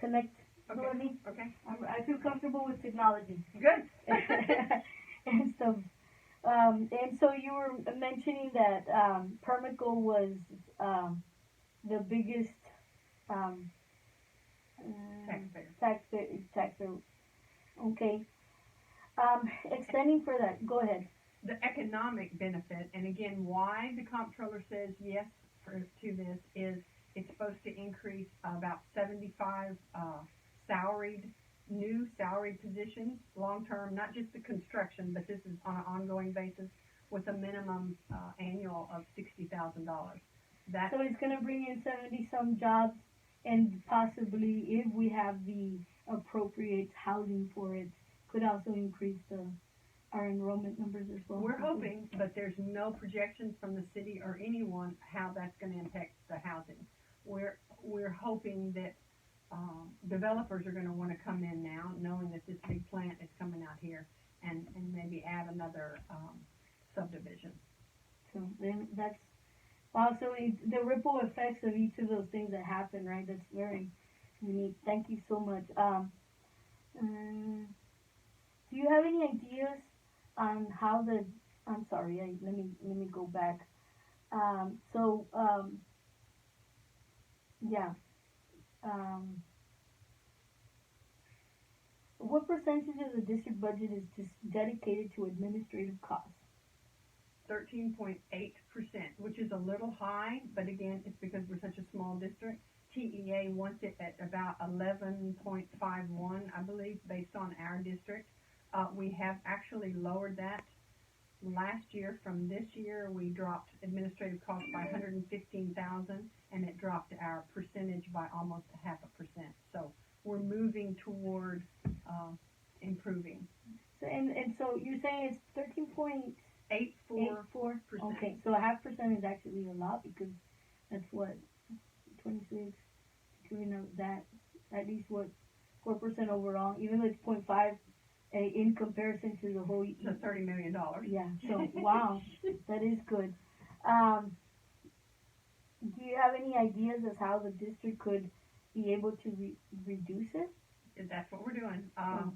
connect Okay. with me. Okay. I feel comfortable with technology Good. and stuff. And so you were mentioning that Permico was the biggest um, Taxpayer. taxpayer. Okay. Extending for that. Go ahead. The economic benefit, and again, why the comptroller says yes to this is it's supposed to increase about 75 new salaried positions long term, not just the construction, but this is on an ongoing basis with a minimum annual of $60,000. That So it's going to bring in 70 some jobs, and possibly, if we have the appropriate housing for it, could also increase our enrollment numbers as well. we're hoping, but there's no projections from the city or anyone how that's going to impact the housing. We're hoping that developers are going to want to come in now, knowing that this big plant is coming out here, and maybe add another subdivision. So then that's also the ripple effects of each of those things that happen, right? That's very unique. Thank you so much. Do you have any ideas on how the? I'm sorry. Let me go back. Yeah. Um, what percentage of the district budget is just dedicated to administrative costs? 13.8%, which is a little high, but again, it's because we're such a small district. TEA wants it at about 11.51, I believe, based on our district. We have actually lowered that last year. From this year, we dropped administrative costs by 115,000, and it dropped our percentage by almost 0.5%. So we're moving toward improving. So and so you're saying it's 13.84%. Okay, so 0.5% is actually a lot, because that's what 26. You know that at least what 4% overall, even though it's 0.5 in comparison to the whole. So $30 million. Yeah. So wow, that is good. Do you have any ideas as how the district could be able to reduce it? That's what we're doing.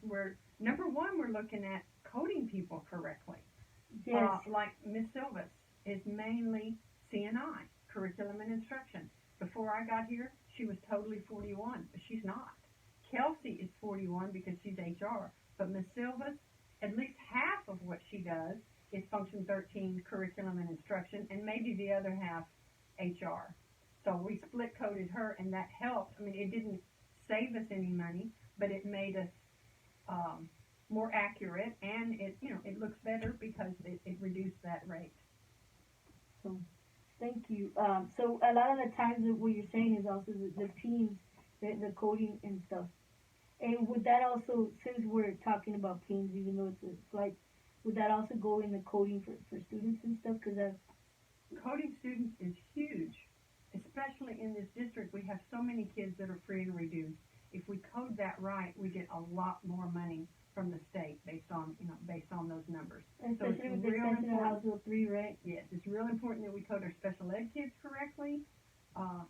We're number one. We're looking at coding people correctly. Yes. Like Miss Silvas is mainly CNI, curriculum and instruction. Before I got here, she was totally 41, but she's not. Kelsey is 41 because she's HR, but Miss Silvas, at least half of what she does is Function 13, curriculum and instruction, and maybe the other half HR. So we split coded her, and that helped. I mean, it didn't save us any money, but it made us more accurate, and it looks better because it reduced that rate. So, thank you. So a lot of the times what you're saying is also the teams, the coding and stuff. And would that also, since we're talking about teams, even though it's a slight, would that also go in the coding for students and stuff? Because coding students is huge, especially in this district. We have so many kids that are free and reduced. If we code that right, we get a lot more money from the state based on those numbers. Especially with the extension of House Bill 3, right? Yes, it's real important that we code our special ed kids correctly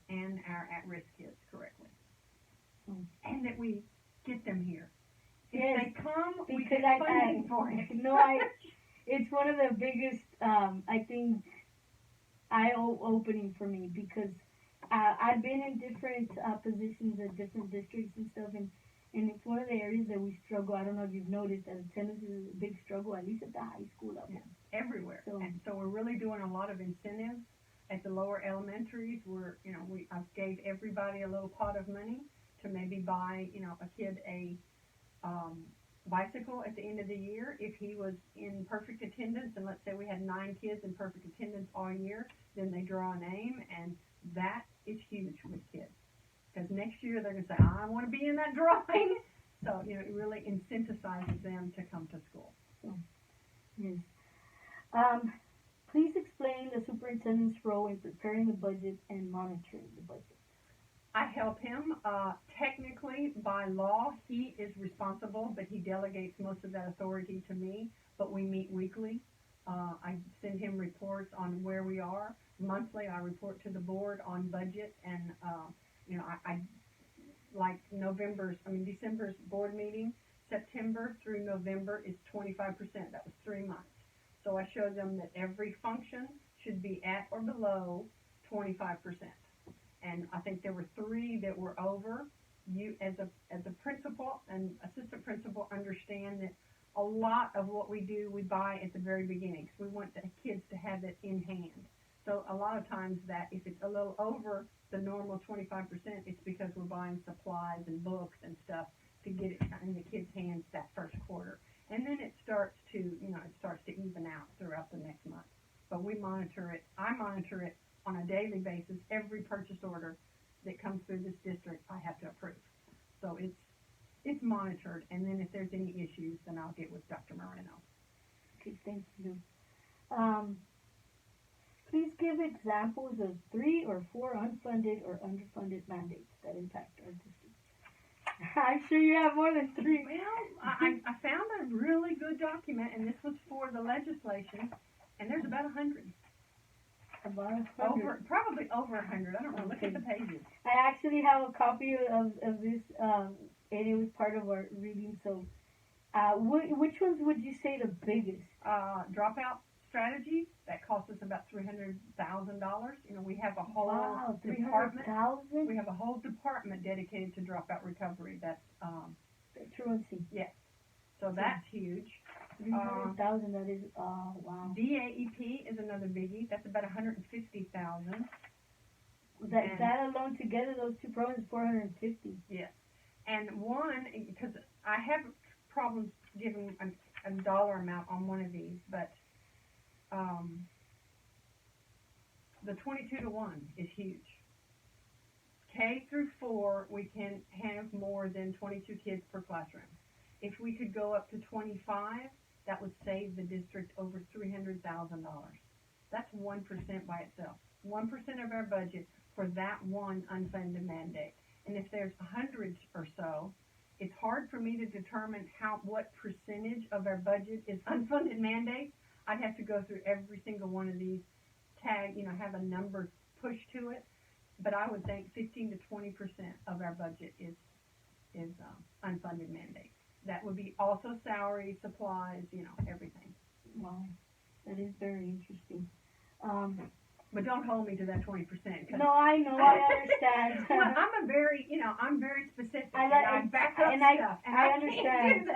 and our at-risk kids correctly, and that we get them here. If they come, we get funding for it. No, it's one of the biggest, I think, eye-opening for me, because I've been in different positions at different districts and stuff, and it's one of the areas that we struggle. I don't know if you've noticed that attendance is a big struggle, at least at the high school level. Yeah, everywhere. So we're really doing a lot of incentives at the lower elementaries. I've gave everybody a little pot of money to maybe buy, a kid a bicycle at the end of the year if he was in perfect attendance. And let's say we had 9 kids in perfect attendance all year, then they draw a name, and that is huge with kids. Because next year they're going to say, I want to be in that drawing. So, it really incentivizes them to come to school. Yes. Please explain the superintendent's role in preparing the budget and monitoring the budget. I help him. Technically, by law, he is responsible, but he delegates most of that authority to me. But we meet weekly. I send him reports on where we are. Monthly, I report to the board on budget, and like December's board meeting, September through November is 25%. That was 3 months. So I showed them that every function should be at or below 25%. And I think there were 3 that were over. You, as a principal and assistant principal, understand that a lot of what we do, we buy at the very beginning because we want the kids to have it in hand. So a lot of times that if it's a little over the normal 25%, it's because we're buying supplies and books and stuff to get it in the kids' hands that first quarter. And then it starts to even out throughout the next month. But we monitor it. I monitor it on a daily basis. Every purchase order that comes through this district, I have to approve. So it's monitored. And then if there's any issues, then I'll get with Dr. Moreno. Okay, thank you. Please give examples of 3 or 4 unfunded or underfunded mandates that impact our district. I'm sure you have more than 3. Well, I found a really good document, and this was for the legislation, and there's about 100. About 100. Probably over 100. I don't know. Look at the pages. I actually have a copy of this, and it was part of our reading. So, which ones would you say the biggest? Dropout strategy that cost us about $300,000. We have a whole department. We have a whole department dedicated to dropout recovery. That's truancy. Yes. So that's huge. 300,000. That is wow. DAEP is another biggie. That's about 150,000. That alone together, those 2 programs, 450. Yes. And one, because I have problems giving a dollar amount on one of these, but the 22-to-1 is huge. K through 4, we can have more than 22 kids per classroom. If we could go up to 25, that would save the district over $300,000. That's 1% by itself. 1% of our budget for that one unfunded mandate. And if there's 100 or so, it's hard for me to determine what percentage of our budget is unfunded mandates. I'd have to go through every single one of these, have a number pushed to it. But I would think 15 to 20% of our budget is unfunded mandates. That would be also salaries, supplies, everything. Wow, that is very interesting. But don't hold me to that 20%. No, I know, I understand. Well, I'm very specific. I back up stuff. I understand.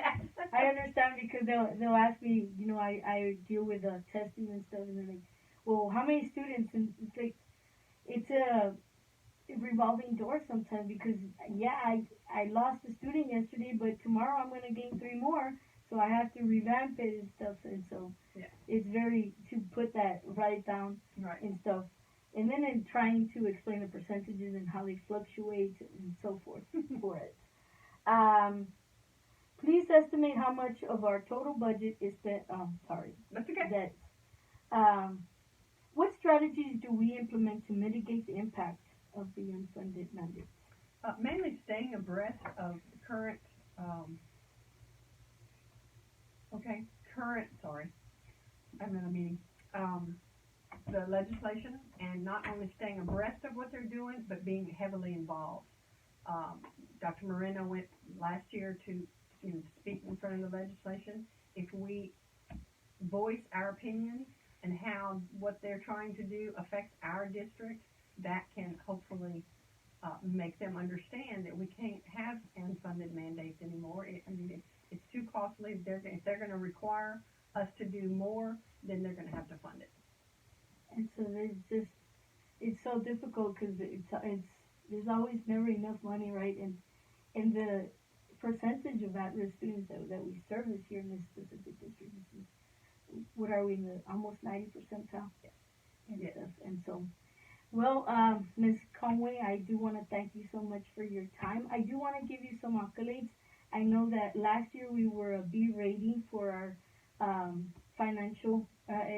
I understand because they'll ask me, I deal with testing and stuff, and they're like, well, how many students? And it's like, it's a revolving door sometimes because, I lost a student yesterday, but tomorrow I'm going to gain 3 more, so I have to revamp it and stuff, and so it's very, to put that, write it down and stuff. And then in trying to explain the percentages and how they fluctuate and so forth for it. Please estimate how much of our total budget is spent, That's okay. What strategies do we implement to mitigate the impact of the unfunded mandates? Mainly staying abreast of current, I'm in a meeting, the legislation, and not only staying abreast of what they're doing, but being heavily involved. Dr. Moreno went last year to speak in front of the legislation. If we voice our opinions and how what they're trying to do affects our district, that can hopefully make them understand that we can't have unfunded mandates anymore. It's too costly. If they're going to require us to do more, then they're going to have to fund it. And so it's so difficult because there's always never enough money, right? And the percentage of at-risk students that we service here in this specific district is, what are we, in the almost 90 percentile? Yes. And so, well, Ms. Conway, I do want to thank you so much for your time. I do want to give you some accolades. I know that last year we were a B rating for our financial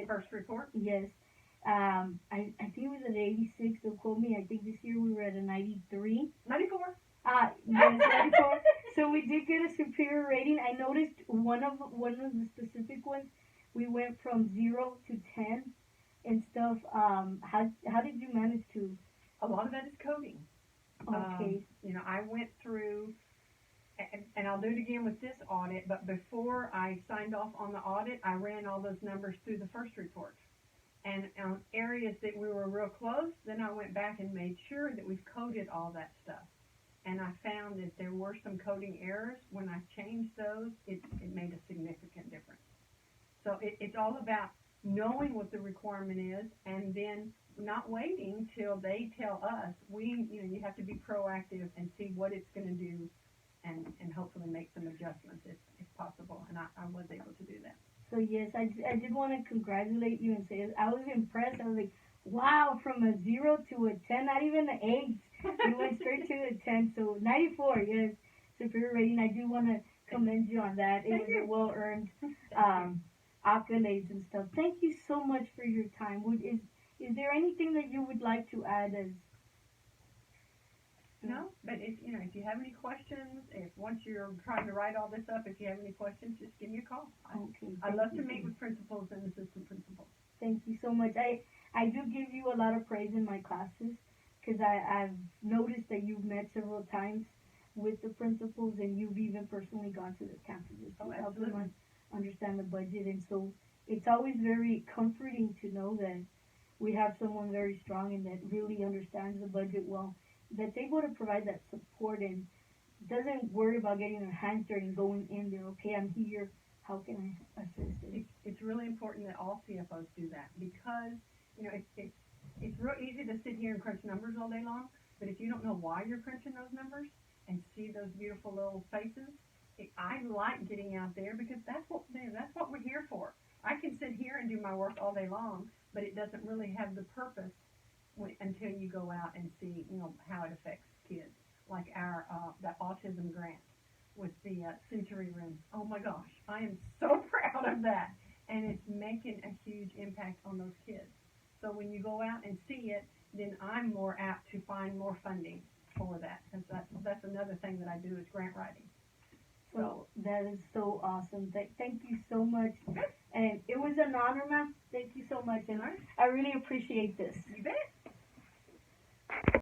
First report? Yes. I think it was at 86, don't quote me. I think this year we were at a 93. 94. Yes, 94. So we did get a superior rating. I noticed one of the specific ones, we went from 0 to 10 and stuff. How did you manage to? A lot of that is coding. Okay. I went through, and I'll do it again with this audit, but before I signed off on the audit, I ran all those numbers through the first report. And on areas that we were real close, then I went back and made sure that we've coded all that stuff. And I found that there were some coding errors. When I changed those, it made a significant difference. So it's all about knowing what the requirement is, and then not waiting till they tell us. You have to be proactive and see what it's going to do, and hopefully make some adjustments if possible. And I was able to do that. So yes, I did want to congratulate you and say I was impressed. I was like, wow, from a 0 to a 10, not even an 8. You went straight to a 10. So 94, yes, superior rating. I do want to commend you on that. It was a well-earned accolades and stuff. Thank you so much for your time. Is there anything that you would like to add as? No, but if you have any questions, once you're trying to write all this up, if you have any questions, just give me a call. Okay. I love to meet with principals and assistant principals. Thank you so much. I do give you a lot of praise in my classes, because I've noticed that you've met several times with the principals, and you've even personally gone to the campuses to help them understand the budget. And so it's always very comforting to know that we have someone very strong and that really understands the budget well, that's able to provide that support and doesn't worry about getting their hands dirty and going in there. Okay, I'm here. How can I assist? It's really important that all CFOs do that, because it's real easy to sit here and crunch numbers all day long, but if you don't know why you're crunching those numbers and see those beautiful little faces, I like getting out there, because that's what we're here for. I can sit here and do my work all day long, but it doesn't really have the purpose until you go out and see how it affects kids. Like the autism grant with the sensory rooms. Oh my gosh, I am so proud of that, and it's making a huge impact on those kids. So when you go out and see it, then I'm more apt to find more funding for that, because that's another thing that I do is grant writing. So that is so awesome. Thank you so much. And it was an honor, ma'am. Thank you so much. And I really appreciate this. You bet.